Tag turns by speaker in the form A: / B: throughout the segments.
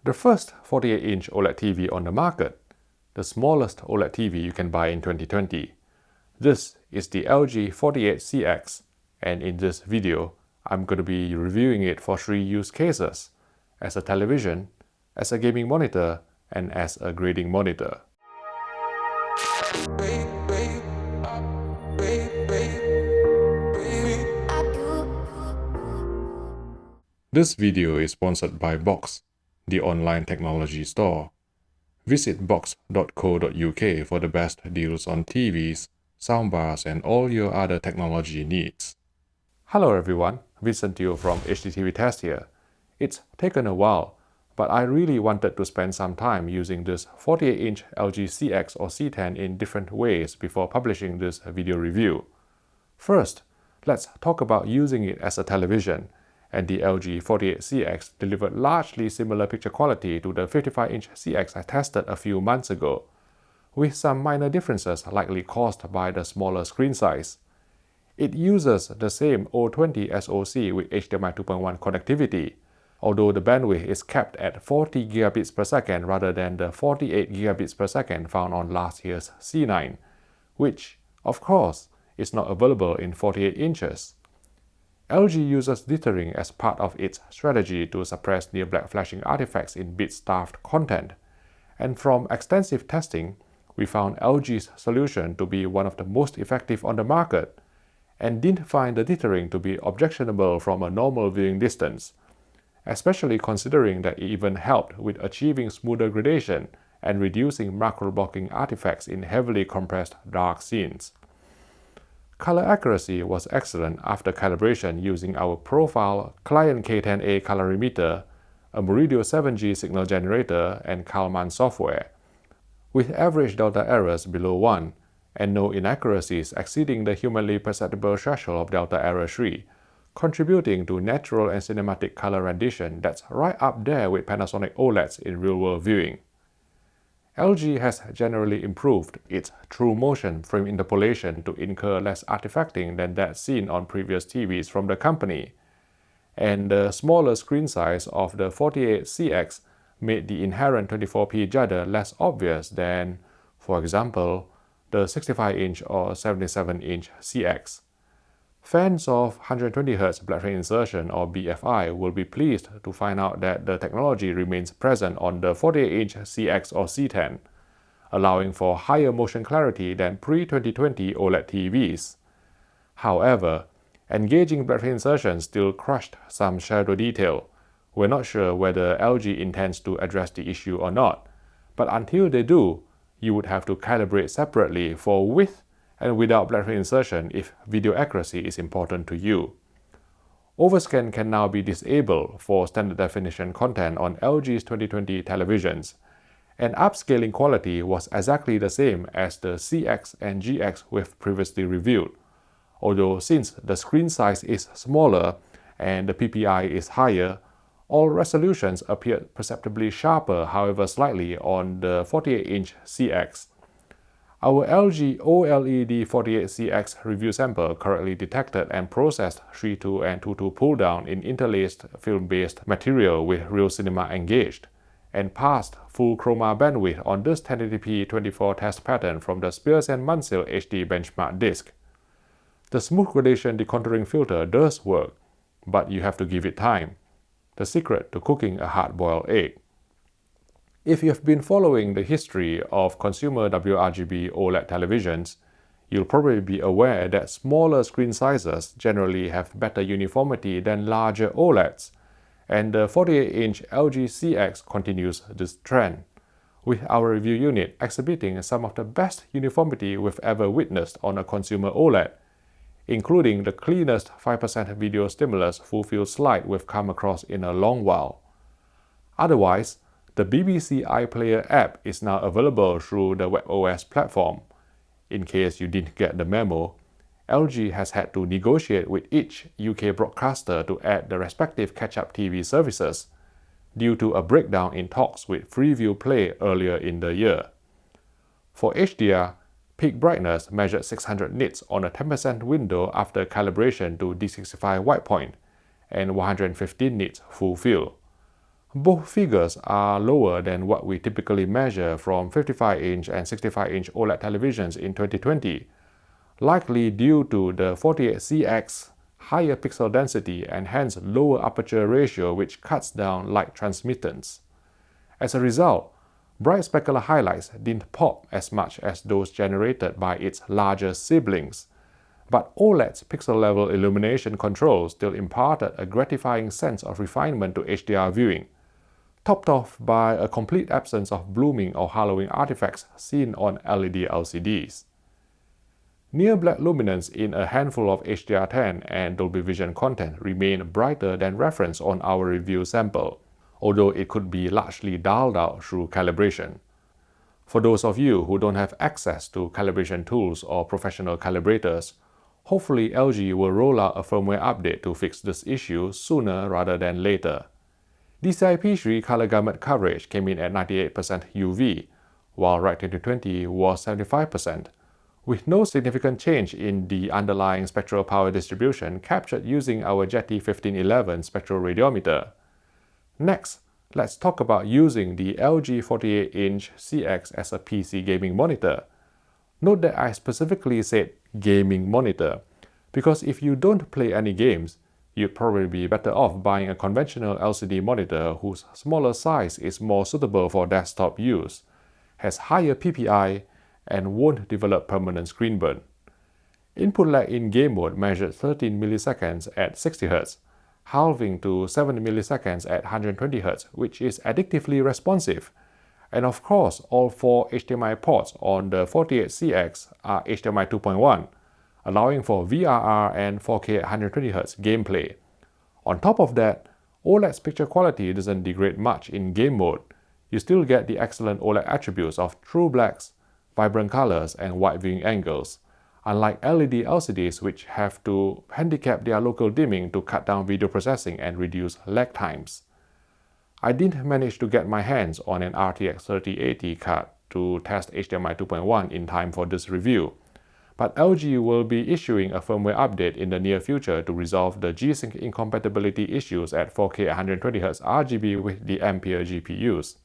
A: The first 48-inch OLED TV on the market, the smallest OLED TV you can buy in 2020. This is the LG 48CX, and in this video, I'm going to be reviewing it for 3 use cases: as a television, as a gaming monitor, and as a grading monitor. This video is sponsored by Box, the online technology store. Visit box.co.uk for the best deals on TVs, soundbars, and all your other technology needs. Hello everyone, Vincent Teo from HDTV Test here. It's taken a while, but I really wanted to spend some time using this 48-inch LG CX or C10 in different ways before publishing this video review. First, let's talk about using it as a television, and the LG 48CX delivered largely similar picture quality to the 55-inch CX I tested a few months ago, with some minor differences likely caused by the smaller screen size. It uses the same O20 SoC with HDMI 2.1 connectivity, although the bandwidth is capped at 40 gigabits per second rather than the 48 gigabits per second found on last year's C9, which, of course, is not available in 48 inches. LG uses dithering as part of its strategy to suppress near-black flashing artifacts in bit-starved content, and from extensive testing, we found LG's solution to be one of the most effective on the market, and didn't find the dithering to be objectionable from a normal viewing distance, especially considering that it even helped with achieving smoother gradation and reducing macro-blocking artifacts in heavily compressed dark scenes. Color accuracy was excellent after calibration using our profile Client K10A colorimeter, a Meridio 7G signal generator, and Kalman software, with average delta errors below 1 and no inaccuracies exceeding the humanly perceptible threshold of delta error 3, contributing to natural and cinematic color rendition that's right up there with Panasonic OLEDs in real-world viewing. LG has generally improved its true motion frame interpolation to incur less artifacting than that seen on previous TVs from the company, and the smaller screen size of the 48CX made the inherent 24p judder less obvious than, for example, the 65-inch or 77-inch CX. Fans of 120Hz blackframe insertion or BFI will be pleased to find out that the technology remains present on the 48-inch CX or C10, allowing for higher motion clarity than pre-2020 OLED TVs. However, engaging blackframe insertion still crushed some shadow detail. We're not sure whether LG intends to address the issue or not, but until they do, you would have to calibrate separately for with and without blackframe insertion if video accuracy is important to you. Overscan can now be disabled for standard definition content on LG's 2020 televisions, and upscaling quality was exactly the same as the CX and GX we've previously reviewed, although since the screen size is smaller and the PPI is higher, all resolutions appeared perceptibly sharper, however slightly, on the 48-inch CX. Our LG OLED48CX review sample correctly detected and processed 3.2 and 2.2 pull-down in interlaced film-based material with real cinema engaged, and passed full chroma bandwidth on this 1080p 24 test pattern from the Spears & Munsell HD benchmark disc. The smooth gradation decontouring filter does work, but you have to give it time. The secret to cooking a hard-boiled egg. If you have been following the history of consumer WRGB OLED televisions, you'll probably be aware that smaller screen sizes generally have better uniformity than larger OLEDs, and the 48-inch LG CX continues this trend, with our review unit exhibiting some of the best uniformity we've ever witnessed on a consumer OLED, including the cleanest 5% video stimulus full-field slide we've come across in a long while. Otherwise, the BBC iPlayer app is now available through the WebOS platform. In case you didn't get the memo, LG has had to negotiate with each UK broadcaster to add the respective catch-up TV services, due to a breakdown in talks with Freeview Play earlier in the year. For HDR, peak brightness measured 600 nits on a 10% window after calibration to D65 white point, and 115 nits full fill. Both figures are lower than what we typically measure from 55-inch and 65-inch OLED televisions in 2020, likely due to the 48CX higher pixel density and hence lower aperture ratio, which cuts down light transmittance. As a result, bright specular highlights didn't pop as much as those generated by its larger siblings, but OLED's pixel-level illumination control still imparted a gratifying sense of refinement to HDR viewing, topped off by a complete absence of blooming or haloing artifacts seen on LED LCDs. Near black luminance in a handful of HDR10 and Dolby Vision content remained brighter than reference on our review sample, although it could be largely dulled out through calibration. For those of you who don't have access to calibration tools or professional calibrators, hopefully LG will roll out a firmware update to fix this issue sooner rather than later. DCI-P3 color gamut coverage came in at 98% UV, while Rec 2020 was 75%, with no significant change in the underlying spectral power distribution captured using our Jetty 1511 spectral radiometer. Next, let's talk about using the LG 48-inch CX as a PC gaming monitor. Note that I specifically said gaming monitor, because if you don't play any games, you'd probably be better off buying a conventional LCD monitor whose smaller size is more suitable for desktop use, has higher PPI, and won't develop permanent screen burn. Input lag in game mode measured 13 milliseconds at 60 Hz, halving to 7 milliseconds at 120 Hz, which is addictively responsive. And of course, all 4 HDMI ports on the 48CX are HDMI 2.1, allowing for VRR and 4K at 120 Hz gameplay. On top of that, OLED's picture quality doesn't degrade much in game mode. You still get the excellent OLED attributes of true blacks, vibrant colors, and wide viewing angles, unlike LED LCDs which have to handicap their local dimming to cut down video processing and reduce lag times. I didn't manage to get my hands on an RTX 3080 card to test HDMI 2.1 in time for this review, but LG will be issuing a firmware update in the near future to resolve the G-Sync incompatibility issues at 4K 120Hz RGB with the Ampere GPUs.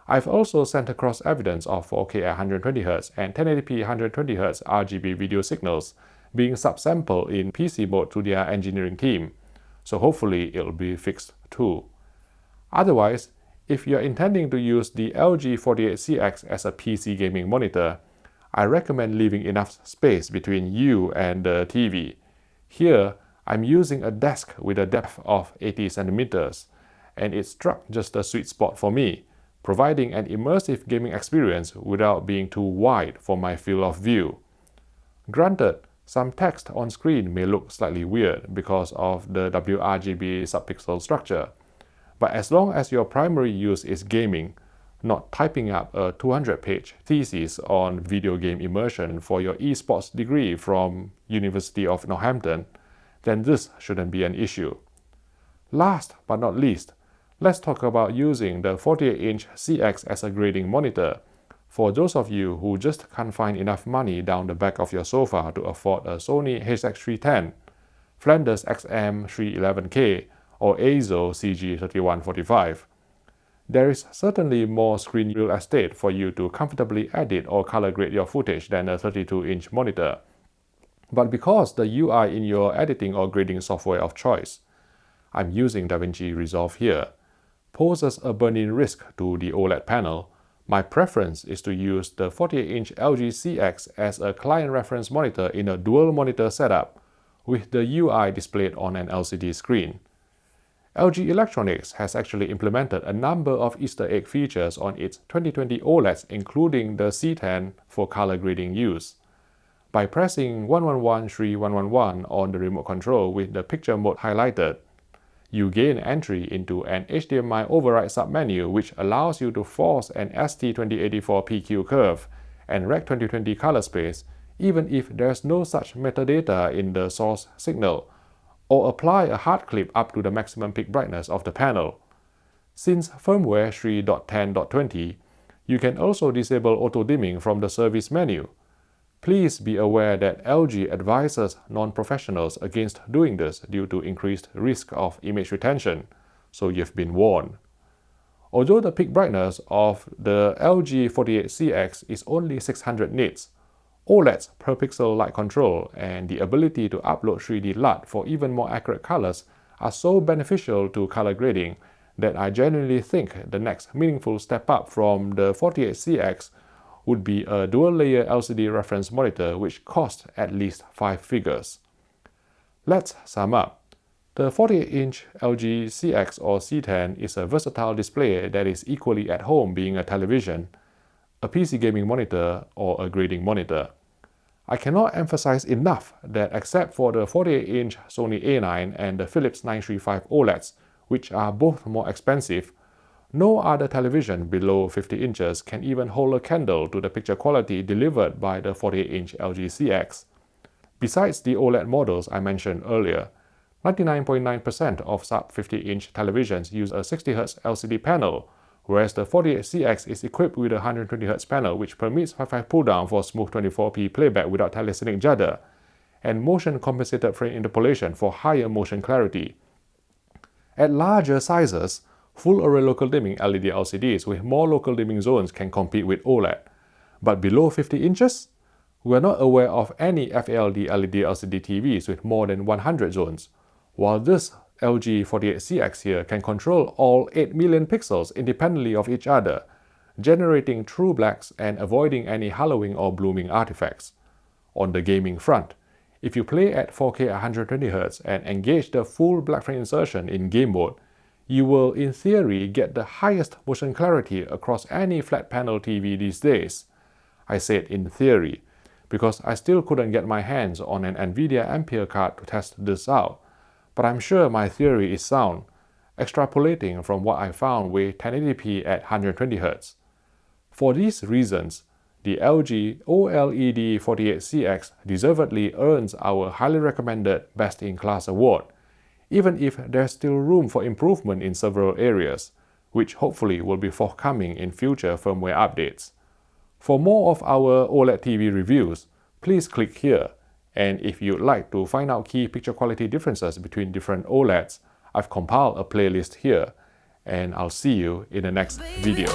A: I've also sent across evidence of 4K at 120Hz and 1080p 120Hz RGB video signals being subsampled in PC mode to their engineering team, so hopefully it'll be fixed too. Otherwise, if you're intending to use the LG 48CX as a PC gaming monitor, I recommend leaving enough space between you and the TV. Here, I'm using a desk with a depth of 80 centimeters, and it struck just the sweet spot for me, providing an immersive gaming experience without being too wide for my field of view. Granted, some text on screen may look slightly weird because of the WRGB subpixel structure, but as long as your primary use is gaming, not typing up a 200-page thesis on video game immersion for your esports degree from University of Northampton, then this shouldn't be an issue. Last but not least, let's talk about using the 48-inch CX as a grading monitor for those of you who just can't find enough money down the back of your sofa to afford a Sony HX310, Flanders XM311K, or ASO CG3145. There is certainly more screen real estate for you to comfortably edit or color grade your footage than a 32-inch monitor. But because the UI in your editing or grading software of choice, I'm using DaVinci Resolve here, poses a burn-in risk to the OLED panel, my preference is to use the 48-inch LG CX as a client reference monitor in a dual monitor setup, with the UI displayed on an LCD screen. LG Electronics has actually implemented a number of Easter egg features on its 2020 OLEDs, including the C10 for color grading use. By pressing 111311 on the remote control with the picture mode highlighted, you gain entry into an HDMI override submenu which allows you to force an ST2084 PQ curve and Rec 2020 color space even if there's no such metadata in the source signal, or apply a hard clip up to the maximum peak brightness of the panel. Since firmware 3.10.20, you can also disable auto-dimming from the service menu. Please be aware that LG advises non-professionals against doing this due to increased risk of image retention, so you've been warned. Although the peak brightness of the LG 48CX is only 600 nits, OLED's per pixel light control and the ability to upload 3D LUT for even more accurate colors are so beneficial to color grading that I genuinely think the next meaningful step up from the 48CX would be a dual-layer LCD reference monitor which costs at least 5 figures. Let's sum up. The 48-inch LG CX or C10 is a versatile display that is equally at home being a television, a PC gaming monitor, or a grading monitor. I cannot emphasize enough that except for the 48-inch Sony A9 and the Philips 935 OLEDs, which are both more expensive, no other television below 50 inches can even hold a candle to the picture quality delivered by the 48-inch LG CX. Besides the OLED models I mentioned earlier, 99.9% of sub-50-inch televisions use a 60Hz LCD panel, whereas the 48CX is equipped with a 120Hz panel which permits Wi-Fi pull-down for smooth 24p playback without telecinic judder, and motion-compensated frame interpolation for higher motion clarity. At larger sizes, full-array local dimming LED LCDs with more local dimming zones can compete with OLED. But below 50 inches? We are not aware of any FALD LED LCD TVs with more than 100 zones, while this LG 48CX here can control all 8 million pixels independently of each other, generating true blacks and avoiding any hallowing or blooming artifacts. On the gaming front, if you play at 4K 120Hz and engage the full black frame insertion in game mode, you will in theory get the highest motion clarity across any flat panel TV these days. I said in theory, because I still couldn't get my hands on an NVIDIA Ampere card to test this out, but I'm sure my theory is sound, extrapolating from what I found with 1080p at 120Hz. For these reasons, the LG OLED 48CX deservedly earns our highly recommended Best-in-Class award, even if there's still room for improvement in several areas, which hopefully will be forthcoming in future firmware updates. For more of our OLED TV reviews, please click here. And if you'd like to find out key picture quality differences between different OLEDs, I've compiled a playlist here. And I'll see you in the next video.